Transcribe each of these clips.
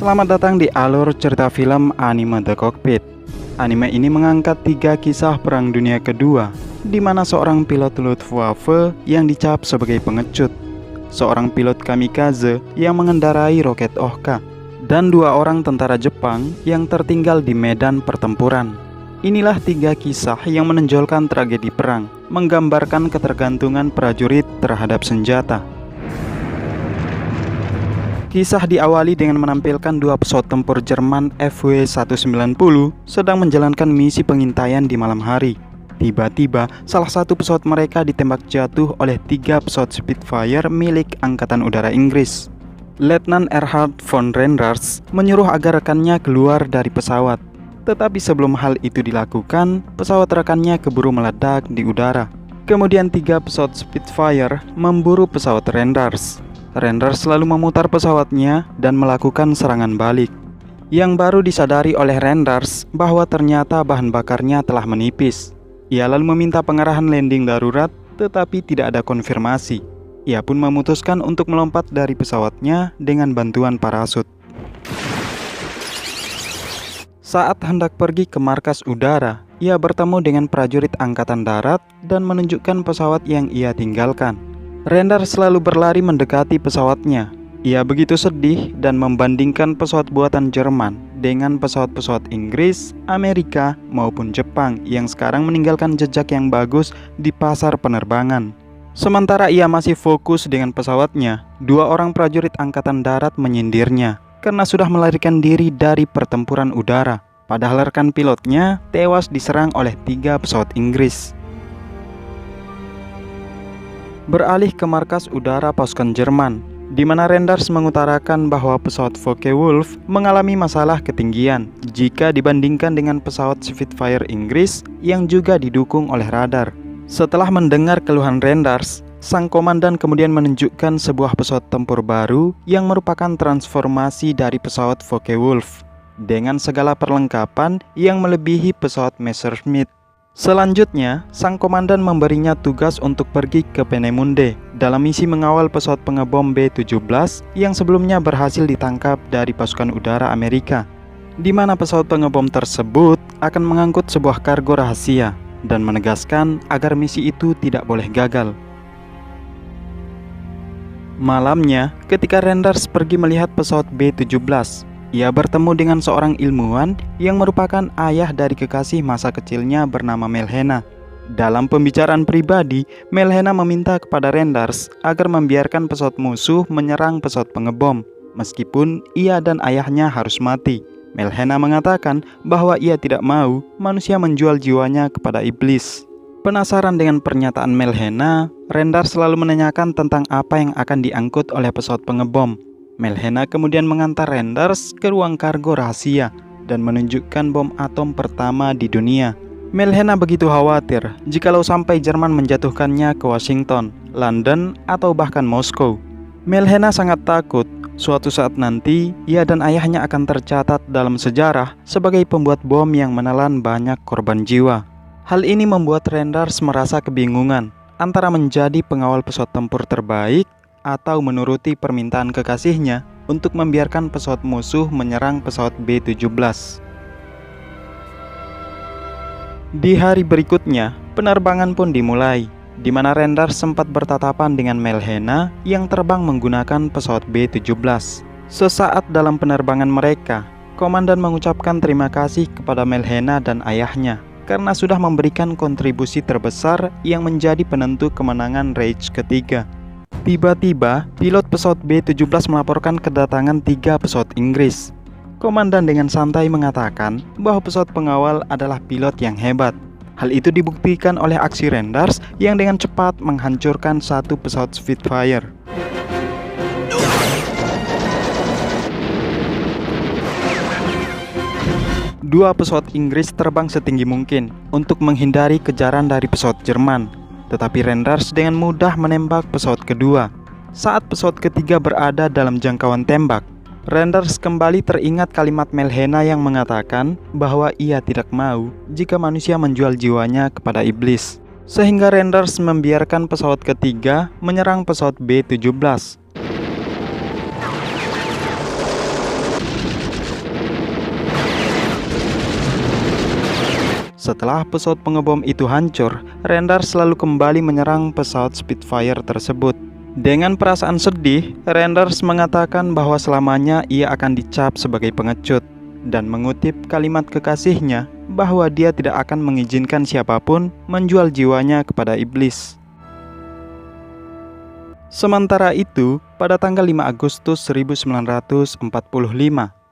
Selamat datang di alur cerita film anime The Cockpit. Anime ini mengangkat 3 kisah Perang Dunia Kedua, di mana seorang pilot Luftwaffe yang dicap sebagai pengecut, seorang pilot kamikaze yang mengendarai roket Ohka, dan 2 orang tentara Jepang yang tertinggal di medan pertempuran. Inilah 3 kisah yang menonjolkan tragedi perang, menggambarkan ketergantungan prajurit terhadap senjata. Kisah diawali dengan menampilkan 2 pesawat tempur Jerman FW-190 sedang menjalankan misi pengintaian di malam hari. Tiba-tiba, salah satu pesawat mereka ditembak jatuh oleh 3 pesawat Spitfire milik Angkatan Udara Inggris. Letnan Erhard von Renders menyuruh agar rekannya keluar dari pesawat. Tetapi sebelum hal itu dilakukan, pesawat rekannya keburu meledak di udara. Kemudian 3 pesawat Spitfire memburu pesawat Renders. Renders selalu memutar pesawatnya dan melakukan serangan balik. Yang baru disadari oleh Renders bahwa ternyata bahan bakarnya telah menipis. Ia lalu meminta pengarahan landing darurat, tetapi tidak ada konfirmasi. Ia pun memutuskan untuk melompat dari pesawatnya dengan bantuan parasut. Saat hendak pergi ke markas udara, ia bertemu dengan prajurit angkatan darat dan menunjukkan pesawat yang ia tinggalkan. Renders selalu berlari mendekati pesawatnya. Ia begitu sedih dan membandingkan pesawat buatan Jerman dengan pesawat-pesawat Inggris, Amerika, maupun Jepang yang sekarang meninggalkan jejak yang bagus di pasar penerbangan. Sementara ia masih fokus dengan pesawatnya, 2 orang prajurit angkatan darat menyindirnya karena sudah melarikan diri dari pertempuran udara. Padahal rekan pilotnya tewas diserang oleh 3 pesawat Inggris. Beralih ke markas udara pasukan Jerman, di mana Renders mengutarakan bahwa pesawat Focke-Wulf mengalami masalah ketinggian jika dibandingkan dengan pesawat Spitfire Inggris yang juga didukung oleh radar. Setelah mendengar keluhan Renders, sang komandan kemudian menunjukkan sebuah pesawat tempur baru yang merupakan transformasi dari pesawat Focke-Wulf dengan segala perlengkapan yang melebihi pesawat Messerschmitt. Selanjutnya, sang komandan memberinya tugas untuk pergi ke Peenemünde dalam misi mengawal pesawat pengebom B-17 yang sebelumnya berhasil ditangkap dari pasukan udara Amerika, di mana pesawat pengebom tersebut akan mengangkut sebuah kargo rahasia dan menegaskan agar misi itu tidak boleh gagal. Malamnya, ketika Renders pergi melihat pesawat B-17, ia bertemu dengan seorang ilmuwan yang merupakan ayah dari kekasih masa kecilnya bernama Melhena. Dalam pembicaraan pribadi, Melhena meminta kepada Renders agar membiarkan pesawat musuh menyerang pesawat pengebom, meskipun ia dan ayahnya harus mati. Melhena mengatakan bahwa ia tidak mau manusia menjual jiwanya kepada iblis. Penasaran dengan pernyataan Melhena, Renders selalu menanyakan tentang apa yang akan diangkut oleh pesawat pengebom. Melhena kemudian mengantar Renders ke ruang kargo rahasia dan menunjukkan bom atom pertama di dunia. Melhena begitu khawatir jikalau sampai Jerman menjatuhkannya ke Washington, London, atau bahkan Moskow. Melhena sangat takut suatu saat nanti ia dan ayahnya akan tercatat dalam sejarah sebagai pembuat bom yang menelan banyak korban jiwa. Hal ini membuat Renders merasa kebingungan antara menjadi pengawal pesawat tempur terbaik atau menuruti permintaan kekasihnya untuk membiarkan pesawat musuh menyerang pesawat B-17. Di hari berikutnya, penerbangan pun dimulai, di mana Renders sempat bertatapan dengan Melhena yang terbang menggunakan pesawat B-17. Sesaat dalam penerbangan mereka, komandan mengucapkan terima kasih kepada Melhena dan ayahnya karena sudah memberikan kontribusi terbesar yang menjadi penentu kemenangan Reich ketiga. Tiba-tiba, pilot pesawat B-17 melaporkan kedatangan 3 pesawat Inggris. Komandan dengan santai mengatakan bahwa pesawat pengawal adalah pilot yang hebat. Hal itu dibuktikan oleh aksi Renders yang dengan cepat menghancurkan 1 pesawat Spitfire. Dua pesawat Inggris terbang setinggi mungkin untuk menghindari kejaran dari pesawat Jerman. Tetapi Renders dengan mudah menembak pesawat kedua. Saat pesawat ketiga berada dalam jangkauan tembak, Renders kembali teringat kalimat Melhena yang mengatakan bahwa ia tidak mau jika manusia menjual jiwanya kepada iblis. Sehingga Renders membiarkan pesawat ketiga menyerang pesawat B-17. Setelah pesawat pengebom itu hancur, Renders selalu kembali menyerang pesawat Spitfire tersebut. Dengan perasaan sedih, Renders mengatakan bahwa selamanya ia akan dicap sebagai pengecut dan mengutip kalimat kekasihnya bahwa dia tidak akan mengizinkan siapapun menjual jiwanya kepada iblis. Sementara itu, pada tanggal 5 Agustus 1945,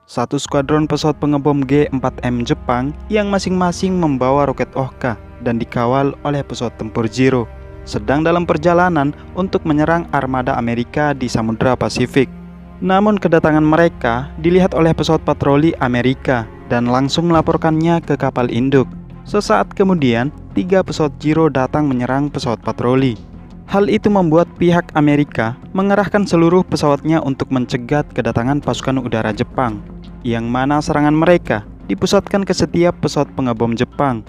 satu skuadron pesawat pengebom G4M Jepang yang masing-masing membawa roket Ohka dan dikawal oleh pesawat tempur Zero sedang dalam perjalanan untuk menyerang armada Amerika di Samudra Pasifik. Namun kedatangan mereka dilihat oleh pesawat patroli Amerika dan langsung melaporkannya ke kapal induk. Sesaat kemudian, 3 pesawat Zero datang menyerang pesawat patroli. Hal itu membuat pihak Amerika mengerahkan seluruh pesawatnya untuk mencegat kedatangan pasukan udara Jepang, yang mana serangan mereka dipusatkan ke setiap pesawat pengebom Jepang.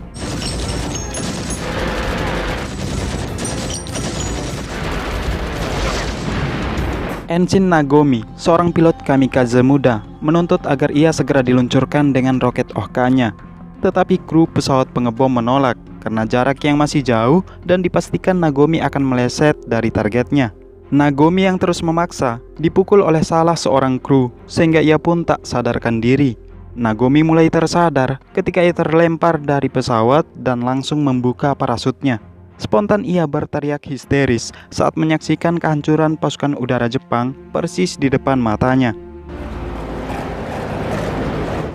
Ensign Nagomi, seorang pilot kamikaze muda, menuntut agar ia segera diluncurkan dengan roket Ohka-nya. Tetapi kru pesawat pengebom menolak karena jarak yang masih jauh dan dipastikan Nagomi akan meleset dari targetnya. Nagomi yang terus memaksa dipukul oleh salah seorang kru sehingga ia pun tak sadarkan diri. Nagomi mulai tersadar ketika ia terlempar dari pesawat dan langsung membuka parasutnya. Spontan ia berteriak histeris saat menyaksikan kehancuran pasukan udara Jepang persis di depan matanya.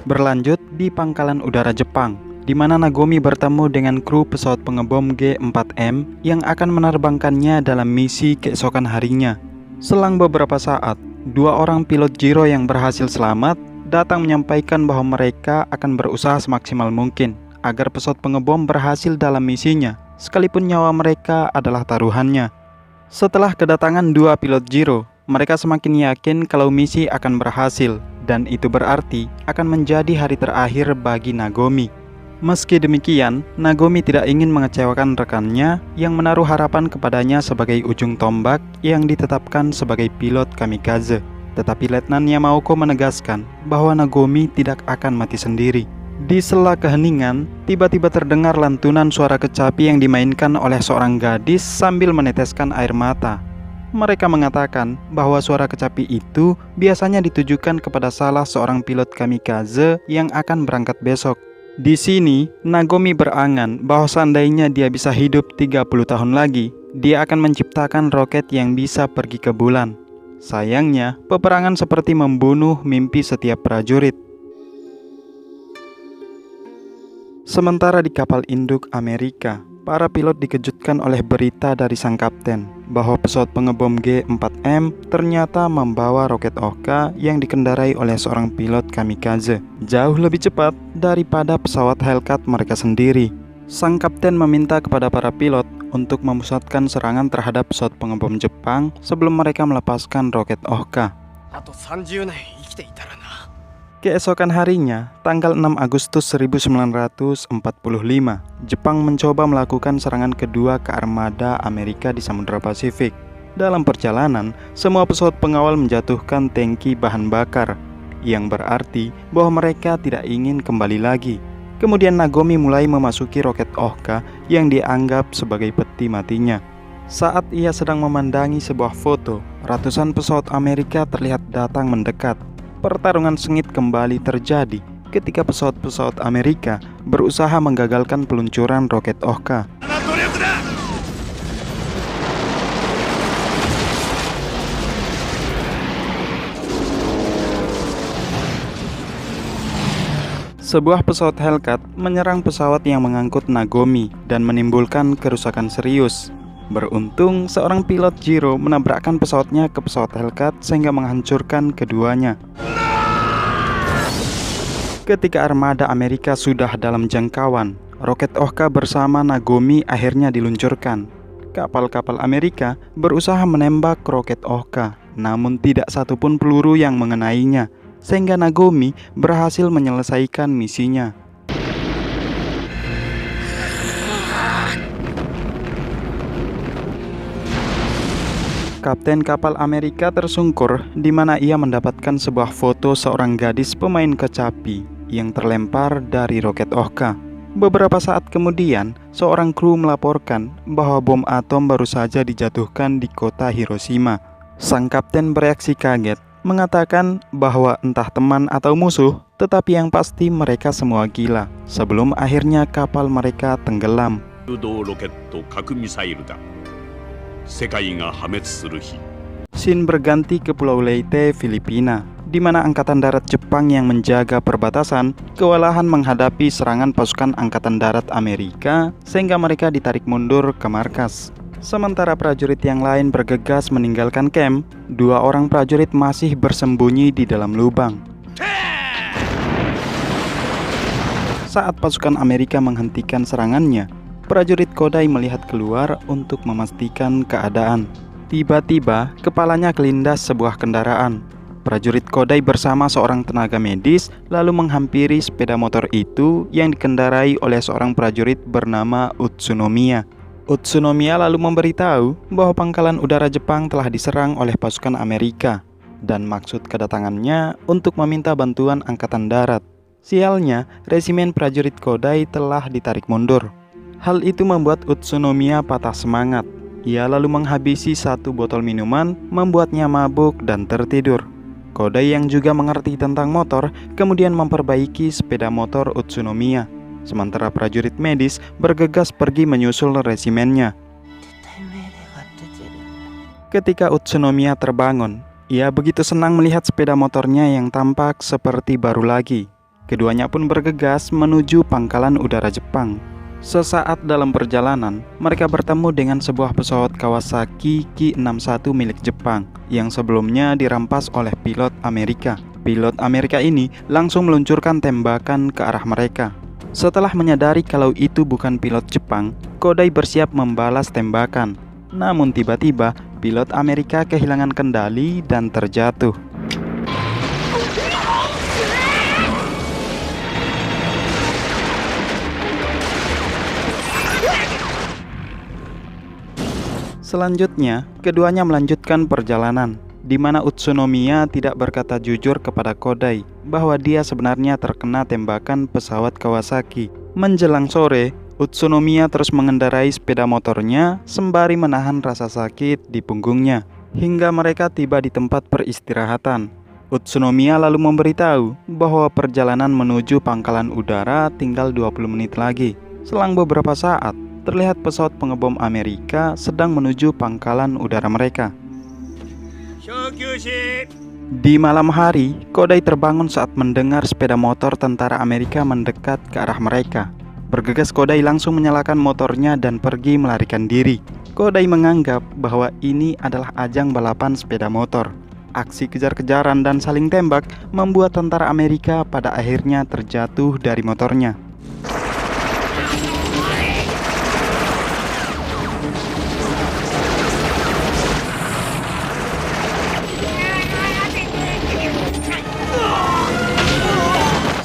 Berlanjut di pangkalan udara Jepang, di mana Nagomi bertemu dengan kru pesawat pengebom G4M yang akan menerbangkannya dalam misi keesokan harinya. Selang beberapa saat, 2 orang pilot Zero yang berhasil selamat datang menyampaikan bahwa mereka akan berusaha semaksimal mungkin agar pesawat pengebom berhasil dalam misinya, sekalipun nyawa mereka adalah taruhannya. Setelah kedatangan 2 pilot Zero, mereka semakin yakin kalau misi akan berhasil, dan itu berarti akan menjadi hari terakhir bagi Nagomi. Meski demikian, Nagomi tidak ingin mengecewakan rekannya yang menaruh harapan kepadanya sebagai ujung tombak yang ditetapkan sebagai pilot kamikaze. Tetapi Letnan Yamaoka menegaskan bahwa Nagomi tidak akan mati sendiri. Di sela keheningan, tiba-tiba terdengar lantunan suara kecapi yang dimainkan oleh seorang gadis sambil meneteskan air mata. Mereka mengatakan bahwa suara kecapi itu biasanya ditujukan kepada salah seorang pilot kamikaze yang akan berangkat besok. Di sini, Nagomi berangan bahwa seandainya dia bisa hidup 30 tahun lagi, dia akan menciptakan roket yang bisa pergi ke bulan. Sayangnya, peperangan seperti membunuh mimpi setiap prajurit. Sementara di kapal induk Amerika, para pilot dikejutkan oleh berita dari sang kapten bahwa pesawat pengebom G4M ternyata membawa roket Ohka yang dikendarai oleh seorang pilot kamikaze, jauh lebih cepat daripada pesawat Hellcat mereka sendiri. Sang kapten meminta kepada para pilot untuk memusatkan serangan terhadap pesawat pengebom Jepang sebelum mereka melepaskan roket Ohka. Keesokan harinya, tanggal 6 Agustus 1945, Jepang mencoba melakukan serangan kedua ke armada Amerika di Samudra Pasifik. Dalam perjalanan, semua pesawat pengawal menjatuhkan tangki bahan bakar, yang berarti bahwa mereka tidak ingin kembali lagi. Kemudian Nagomi mulai memasuki roket Ohka yang dianggap sebagai peti matinya. Saat ia sedang memandangi sebuah foto, ratusan pesawat Amerika terlihat datang mendekat. Pertarungan sengit kembali terjadi ketika pesawat-pesawat Amerika berusaha menggagalkan peluncuran roket Ohka. Sebuah pesawat Hellcat menyerang pesawat yang mengangkut Nagomi dan menimbulkan kerusakan serius. Beruntung, seorang pilot Zero menabrakkan pesawatnya ke pesawat Hellcat sehingga menghancurkan keduanya. Ketika armada Amerika sudah dalam jangkauan, roket Ohka bersama Nagomi akhirnya diluncurkan. Kapal-kapal Amerika berusaha menembak roket Ohka, namun tidak satupun peluru yang mengenainya, sehingga Nagomi berhasil menyelesaikan misinya. Kapten kapal Amerika tersungkur di mana ia mendapatkan sebuah foto seorang gadis pemain kecapi yang terlempar dari roket Ohka. Beberapa saat kemudian, seorang kru melaporkan bahwa bom atom baru saja dijatuhkan di kota Hiroshima. Sang kapten bereaksi kaget, mengatakan bahwa entah teman atau musuh, tetapi yang pasti mereka semua gila, sebelum akhirnya kapal mereka tenggelam. Scene berganti ke Pulau Leyte, Filipina, di mana Angkatan Darat Jepang yang menjaga perbatasan kewalahan menghadapi serangan pasukan Angkatan Darat Amerika sehingga mereka ditarik mundur ke markas. Sementara prajurit yang lain bergegas meninggalkan camp, 2 orang prajurit masih bersembunyi di dalam lubang. Saat pasukan Amerika menghentikan serangannya, prajurit Kodai melihat keluar untuk memastikan keadaan. Tiba-tiba, kepalanya kelindas sebuah kendaraan. Prajurit Kodai bersama seorang tenaga medis lalu menghampiri sepeda motor itu yang dikendarai oleh seorang prajurit bernama Utsunomiya. Utsunomiya lalu memberitahu bahwa pangkalan udara Jepang telah diserang oleh pasukan Amerika dan maksud kedatangannya untuk meminta bantuan angkatan darat. Sialnya, resimen prajurit Kodai telah ditarik mundur. Hal itu membuat Utsunomiya patah semangat. Ia lalu menghabisi 1 botol minuman, membuatnya mabuk dan tertidur. Kodai yang juga mengerti tentang motor kemudian memperbaiki sepeda motor Utsunomiya. Sementara prajurit medis bergegas pergi menyusul resimennya. Ketika Utsunomiya terbangun, ia begitu senang melihat sepeda motornya yang tampak seperti baru lagi. Keduanya pun bergegas menuju pangkalan udara Jepang. Sesaat dalam perjalanan, mereka bertemu dengan sebuah pesawat Kawasaki Ki-61 milik Jepang yang sebelumnya dirampas oleh pilot Amerika. Pilot Amerika ini langsung meluncurkan tembakan ke arah mereka. Setelah menyadari kalau itu bukan pilot Jepang, Kodai bersiap membalas tembakan. Namun tiba-tiba, pilot Amerika kehilangan kendali dan terjatuh. Selanjutnya, keduanya melanjutkan perjalanan, di mana Utsunomiya tidak berkata jujur kepada Kodai bahwa dia sebenarnya terkena tembakan pesawat Kawasaki. Menjelang sore, Utsunomiya terus mengendarai sepeda motornya sembari menahan rasa sakit di punggungnya, hingga mereka tiba di tempat peristirahatan. Utsunomiya lalu memberitahu bahwa perjalanan menuju pangkalan udara tinggal 20 menit lagi. Selang beberapa saat, terlihat pesawat pengebom Amerika sedang menuju pangkalan udara mereka. Di malam hari, Kodai terbangun saat mendengar sepeda motor tentara Amerika mendekat ke arah mereka. Bergegas, Kodai langsung menyalakan motornya dan pergi melarikan diri. Kodai menganggap bahwa ini adalah ajang balapan sepeda motor. Aksi kejar-kejaran dan saling tembak membuat tentara Amerika pada akhirnya terjatuh dari motornya.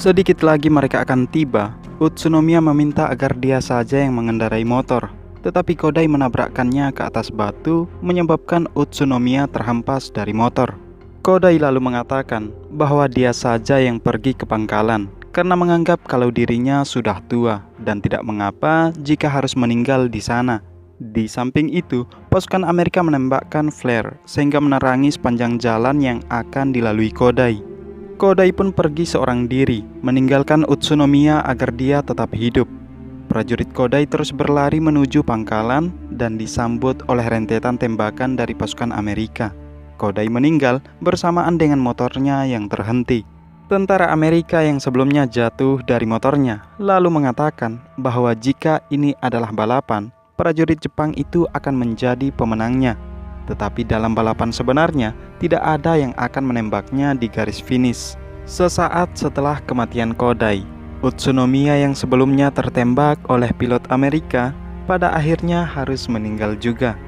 Sedikit lagi mereka akan tiba. Utsunomiya meminta agar dia saja yang mengendarai motor, tetapi Kodai menabrakkannya ke atas batu, menyebabkan Utsunomiya terhempas dari motor. Kodai lalu mengatakan bahwa dia saja yang pergi ke pangkalan karena menganggap kalau dirinya sudah tua dan tidak mengapa jika harus meninggal di sana. Di samping itu, pasukan Amerika menembakkan flare sehingga menerangi sepanjang jalan yang akan dilalui Kodai. Kodai pun pergi seorang diri, meninggalkan Utsunomiya agar dia tetap hidup. Prajurit Kodai terus berlari menuju pangkalan dan disambut oleh rentetan tembakan dari pasukan Amerika. Kodai meninggal bersamaan dengan motornya yang terhenti. Tentara Amerika yang sebelumnya jatuh dari motornya lalu mengatakan bahwa jika ini adalah balapan, prajurit Jepang itu akan menjadi pemenangnya. Tetapi dalam balapan sebenarnya, tidak ada yang akan menembaknya di garis finish. Sesaat setelah kematian Kodai, Utsunomiya yang sebelumnya tertembak oleh pilot Amerika, pada akhirnya harus meninggal juga.